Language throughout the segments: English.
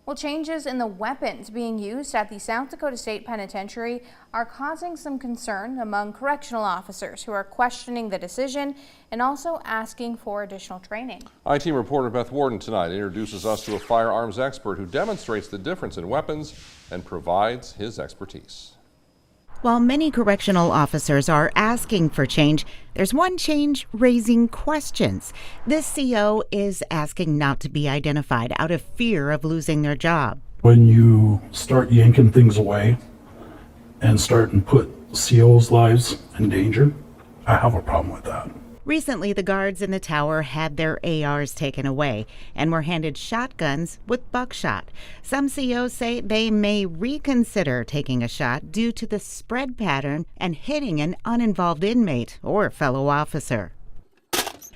Well, changes in the weapons being used at the South Dakota State Penitentiary are causing some concern among correctional officers who are questioning the decision and also asking for additional training. I-Team reporter Beth Warden tonight introduces us to a firearms expert who demonstrates the difference in weapons and provides his expertise. While many correctional officers are asking for change, there's one change raising questions. This CO is asking not to be identified out of fear of losing their job. When you start yanking things away and start and put COs' lives in danger, I have a problem with that. Recently, the guards in the tower had their ARs taken away and were handed shotguns with buckshot. Some COs say they may reconsider taking a shot due to the spread pattern and hitting an uninvolved inmate or fellow officer.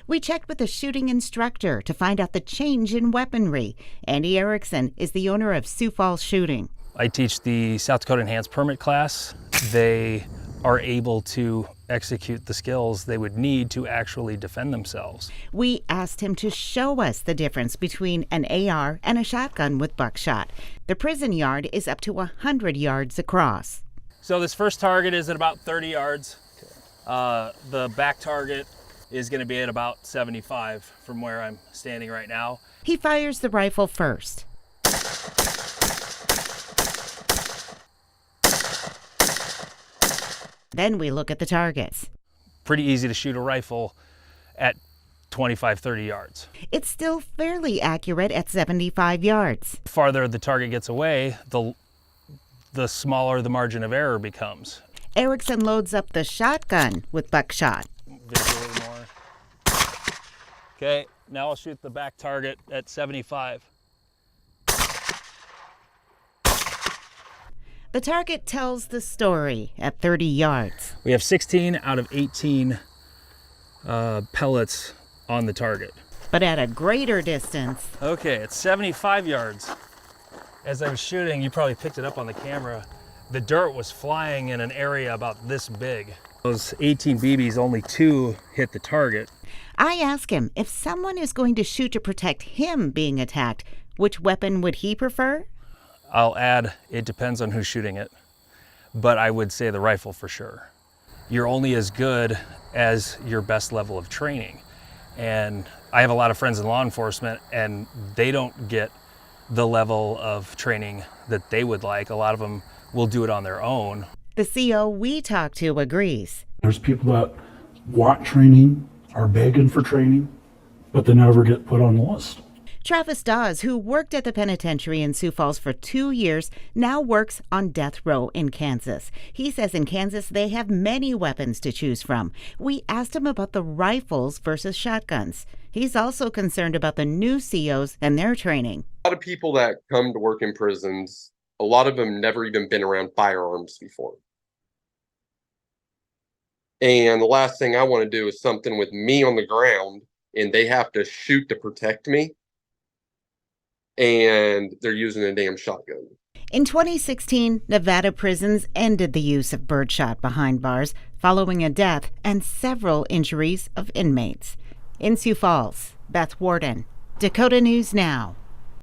We checked with a shooting instructor to find out the change in weaponry. Andy Erickson is the owner of Sioux Falls Shooting. I teach the South Dakota Enhanced Permit class. They are able to execute the skills they would need to actually defend themselves. We asked him to show us the difference between an AR and a shotgun with buckshot. The prison yard is up to 100 yards across. So this first target is at about 30 yards. The back target is going to be at about 75 from where I'm standing right now. He fires the rifle first. Then we look at the targets. Pretty easy to shoot a rifle at 25, 30 yards. It's still fairly accurate at 75 yards. The farther the target gets away, the smaller the margin of error becomes. Erickson loads up the shotgun with buckshot. Visually more. Okay, now I'll shoot the back target at 75. The target tells the story at 30 yards. We have 16 out of 18 pellets on the target. But at a greater distance. Okay, it's 75 yards. As I was shooting, you probably picked it up on the camera, the dirt was flying in an area about this big. Those 18 BBs, only 2 hit the target. I ask him if someone is going to shoot to protect him being attacked, which weapon would he prefer? I'll add, it depends on who's shooting it, but I would say the rifle for sure. You're only as good as your best level of training. And I have a lot of friends in law enforcement and they don't get the level of training that they would like. A lot of them will do it on their own. The CO we talked to agrees. There's people that want training, are begging for training, but they never get put on the list. Travis Dawes, who worked at the penitentiary in Sioux Falls for 2 years, now works on death row in Kansas. He says in Kansas they have many weapons to choose from. We asked him about the rifles versus shotguns. He's also concerned about the new COs and their training. A lot of people that come to work in prisons, a lot of them never even been around firearms before. And the last thing I want to do is something with me on the ground and they have to shoot to protect me. And they're using a damn shotgun. In 2016, Nevada prisons ended the use of birdshot behind bars following a death and several injuries of inmates. In Sioux Falls, Beth Warden, Dakota News Now.